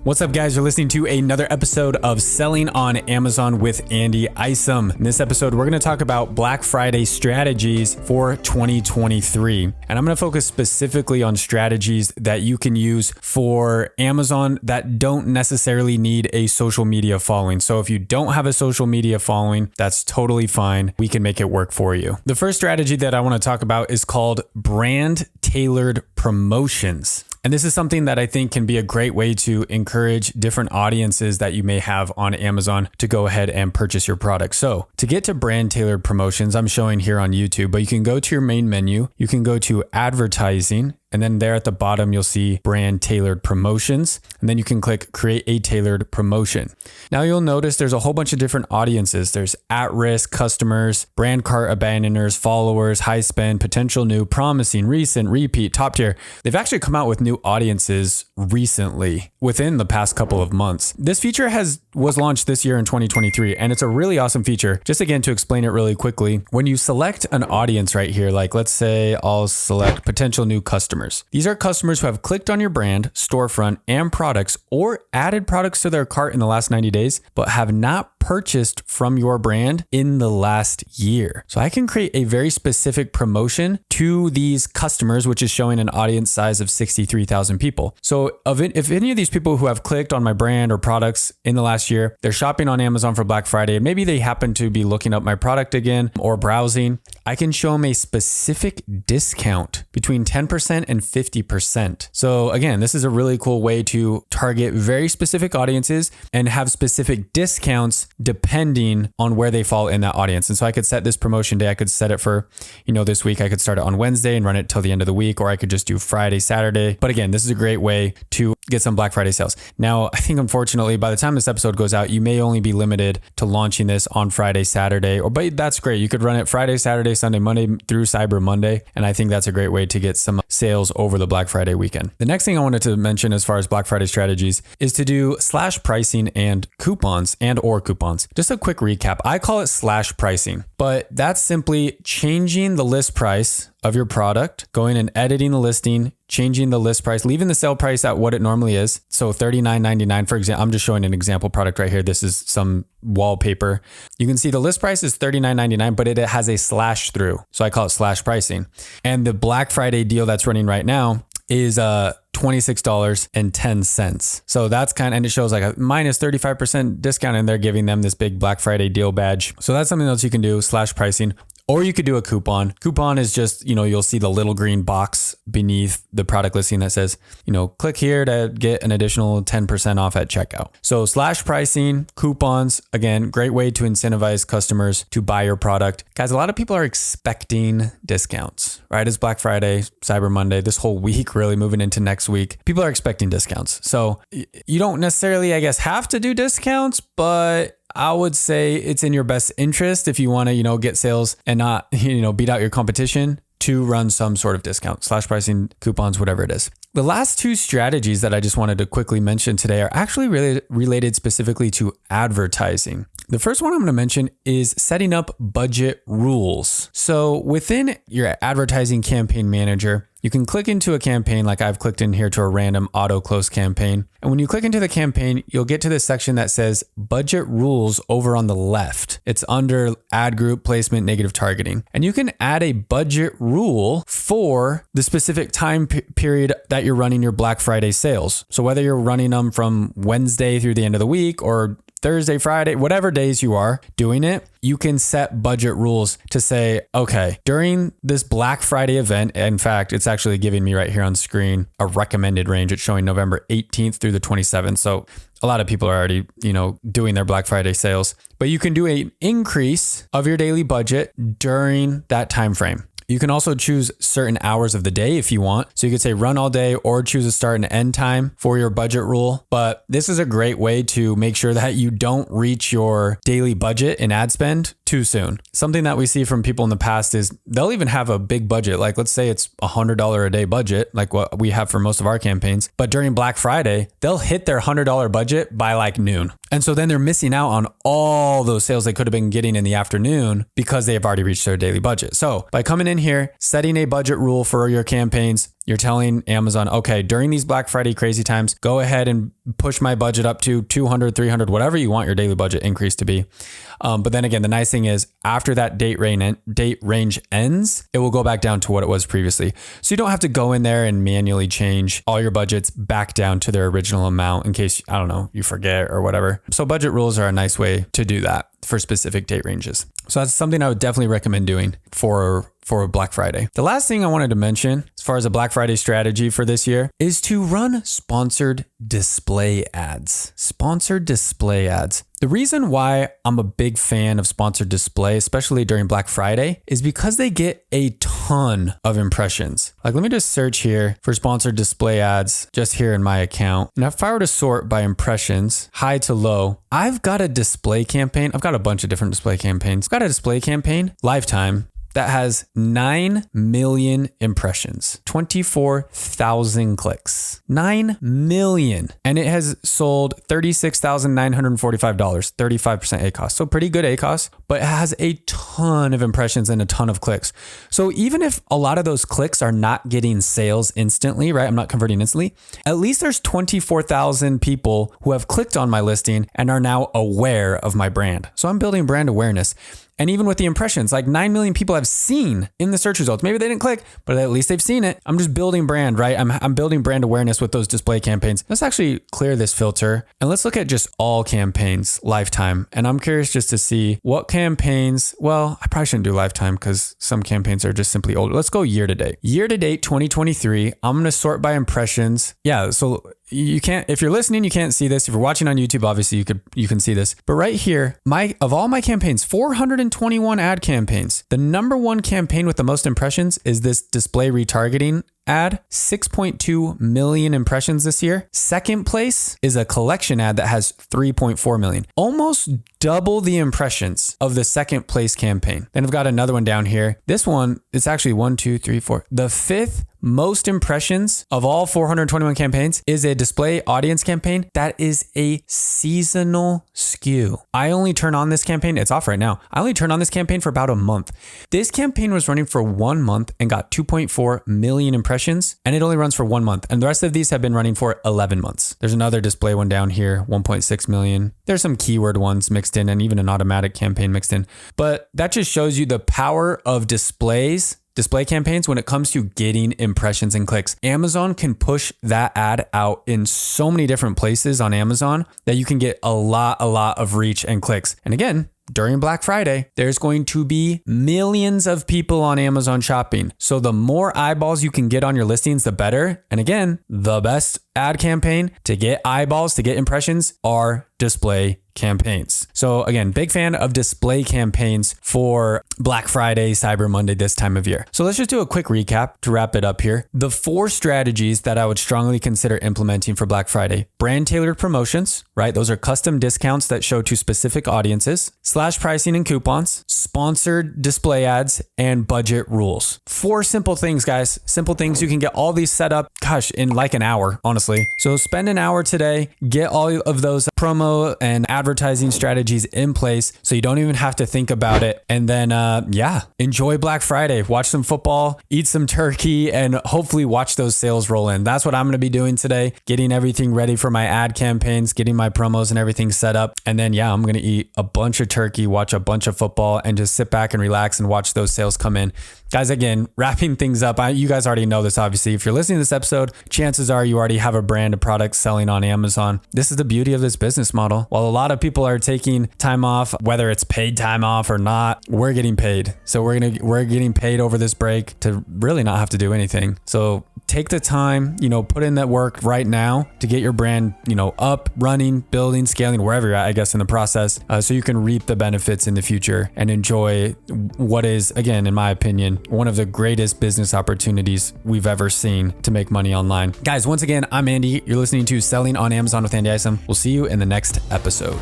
What's up, guys? You're listening to another episode of Selling on Amazon with Andy Isom. In this episode, we're going to talk about Black Friday strategies for 2023. And I'm going to focus specifically on strategies that you can use for Amazon that don't necessarily need a social media following. So if you don't have a social media following, that's totally fine. We can make it work for you. The first strategy that I want to talk about is called brand tailored promotions. And this is something that I think can be a great way to encourage different audiences that you may have on Amazon to go ahead and purchase your product. So to get to brand tailored promotions, I'm showing here on YouTube, but you can go to your main menu. You can go to advertising. And then there at the bottom, you'll see brand tailored promotions. And then you can click create a tailored promotion. Now you'll notice there's a whole bunch of different audiences. There's at-risk customers, brand cart abandoners, followers, high spend, potential new, promising, recent, repeat, top tier. They've actually come out with new audiences recently within the past couple of months. This feature was launched this year in 2023, and it's a really awesome feature. Just again, to explain it really quickly, when you select an audience right here, like let's say I'll select potential new customers. These are customers who have clicked on your brand, storefront, and products or added products to their cart in the last 90 days, but have not purchased from your brand in the last year. So I can create a very specific promotion to these customers, which is showing an audience size of 63,000 people. So if any of these people who have clicked on my brand or products in the last year, they're shopping on Amazon for Black Friday, and maybe they happen to be looking up my product again or browsing, I can show them a specific discount between 10% and 50%. So again, this is a really cool way to target very specific audiences and have specific discounts depending on where they fall in that audience. And so I could set this promotion day. I could set it for, this week. I could start it on Wednesday and run it till the end of the week, or I could just do Friday, Saturday. But again, this is a great way to get some Black Friday sales. Now, I think unfortunately, by the time this episode goes out, you may only be limited to launching this on Friday, Saturday, but that's great. You could run it Friday, Saturday, Sunday, Monday through Cyber Monday. And I think that's a great way to get some sales over the Black Friday weekend. The next thing I wanted to mention as far as Black Friday strategies is to do slash pricing and coupons or coupons. Just a quick recap. I call it slash pricing, but that's simply changing the list price of your product, going and editing the listing, changing the list price, leaving the sale price at what it normally is. So $39.99, for example, I'm just showing an example product right here. This is some wallpaper. You can see the list price is $39.99, but it has a slash through. So I call it slash pricing. And the Black Friday deal that's running right now is $26.10. So that's and it shows like a minus 35% discount, and they're giving them this big Black Friday deal badge. So that's something else you can do, slash pricing. Or you could do a coupon. Coupon is just, you'll see the little green box beneath the product listing that says, click here to get an additional 10% off at checkout. So slash pricing, coupons, again, great way to incentivize customers to buy your product. Guys, a lot of people are expecting discounts, right? It's Black Friday, Cyber Monday, this whole week, really moving into next week. People are expecting discounts. So you don't necessarily, have to do discounts, but I would say it's in your best interest if you want to, get sales and not, beat out your competition, to run some sort of discount, slash pricing, coupons, whatever it is. The last two strategies that I just wanted to quickly mention today are actually really related specifically to advertising. The first one I'm going to mention is setting up budget rules. So within your advertising campaign manager, you can click into a campaign like I've clicked in here to a random auto close campaign. And when you click into the campaign, you'll get to this section that says budget rules over on the left. It's under ad group placement, negative targeting. And you can add a budget rule for the specific time period that you're running your Black Friday sales. So whether you're running them from Wednesday through the end of the week or Thursday, Friday, whatever days you are doing it, you can set budget rules to say, okay, during this Black Friday event, in fact, it's actually giving me right here on screen a recommended range. It's showing November 18th through the 27th. So a lot of people are already, doing their Black Friday sales, but you can do an increase of your daily budget during that time frame. You can also choose certain hours of the day if you want. So you could say run all day or choose a start and end time for your budget rule. But this is a great way to make sure that you don't reach your daily budget in ad spend too soon. Something that we see from people in the past is they'll even have a big budget. Like let's say it's $100 a day budget, like what we have for most of our campaigns. But during Black Friday, they'll hit their $100 budget by like noon. And so then they're missing out on all those sales they could have been getting in the afternoon because they have already reached their daily budget. So by coming in here, setting a budget rule for your campaigns, You're telling Amazon, okay, during these Black Friday crazy times, go ahead and push my budget up to 200, 300, whatever you want your daily budget increase to be. But then again, the nice thing is after that date range ends, it will go back down to what it was previously. So you don't have to go in there and manually change all your budgets back down to their original amount in case, I don't know, you forget or whatever. So budget rules are a nice way to do that for specific date ranges. So that's something I would definitely recommend doing for Black Friday. The last thing I wanted to mention as far as a Black Friday strategy for this year is to run sponsored display ads. Sponsored display ads. The reason why I'm a big fan of sponsored display, especially during Black Friday, is because they get a ton of impressions. Like, let me just search here for sponsored display ads just here in my account. And if I were to sort by impressions, high to low, I've got a display campaign. I've got a bunch of different display campaigns. I've got a display campaign, lifetime, that has 9 million impressions, 24,000 clicks, 9 million. And it has sold $36,945, 35% ACOS. So pretty good ACOS, but it has a ton of impressions and a ton of clicks. So even if a lot of those clicks are not getting sales instantly, right? I'm not converting instantly. At least there's 24,000 people who have clicked on my listing and are now aware of my brand. So I'm building brand awareness. And even with the impressions, like 9 million people have seen in the search results. Maybe they didn't click, but at least they've seen it. I'm just building brand, right? I'm building brand awareness with those display campaigns. Let's actually clear this filter and let's look at just all campaigns lifetime. And I'm curious just to see what campaigns, well, I probably shouldn't do lifetime because some campaigns are just simply older. Let's go year to date. Year to date 2023, I'm going to sort by impressions. Yeah, so you can't, if you're listening, you can't see this. If you're watching on YouTube, obviously you can see this. But right here, of all my campaigns, 421 ad campaigns, the number one campaign with the most impressions is this display retargeting ad, 6.2 million impressions this year. Second place is a collection ad that has 3.4 million, almost double the impressions of the second place campaign. Then I've got another one down here. This one, it's actually 1, 2, 3, 4. The fifth most impressions of all 421 campaigns is a display audience campaign that is a seasonal skew. I only turn on this campaign, it's off right now. I only turned on this campaign for about a month. This campaign was running for 1 month and got 2.4 million impressions, and it only runs for 1 month. And the rest of these have been running for 11 months. There's another display one down here, 1.6 million. There's some keyword ones mixed in and even an automatic campaign mixed in. But that just shows you the power of display campaigns when it comes to getting impressions and clicks. Amazon can push that ad out in so many different places on Amazon that you can get a lot of reach and clicks. And again, during Black Friday, there's going to be millions of people on Amazon shopping. So the more eyeballs you can get on your listings, the better. And again, the best ad campaign to get eyeballs, to get impressions are display campaigns. So again, big fan of display campaigns for Black Friday, Cyber Monday, this time of year. So let's just do a quick recap to wrap it up here. The 4 strategies that I would strongly consider implementing for Black Friday: brand tailored promotions, right? Those are custom discounts that show to specific audiences, slash pricing and coupons, sponsored display ads, and budget rules. 4 simple things, guys. Simple things. You can get all these set up, in like an hour, honestly. So spend an hour today, get all of those promo and advertising strategies in place so you don't even have to think about it. And then, enjoy Black Friday, watch some football, eat some turkey, and hopefully watch those sales roll in. That's what I'm going to be doing today, getting everything ready for my ad campaigns, getting my promos and everything set up. And then, I'm going to eat a bunch of turkey, watch a bunch of football, and just sit back and relax and watch those sales come in. Guys, again, wrapping things up, you guys already know this, obviously. If you're listening to this episode, chances are you already have a brand of products selling on Amazon. This is the beauty of this business model. While a lot of people are taking time off, whether it's paid time off or not, we're getting paid. So we're getting paid over this break to really not have to do anything. So take the time, put in that work right now to get your brand, up, running, building, scaling, wherever you're at, I guess, in the process, so you can reap the benefits in the future and enjoy what is, again, in my opinion, one of the greatest business opportunities we've ever seen to make money online. Guys, once again, I'm Andy. You're listening to Selling on Amazon with Andy Isom. We'll see you in the next episode.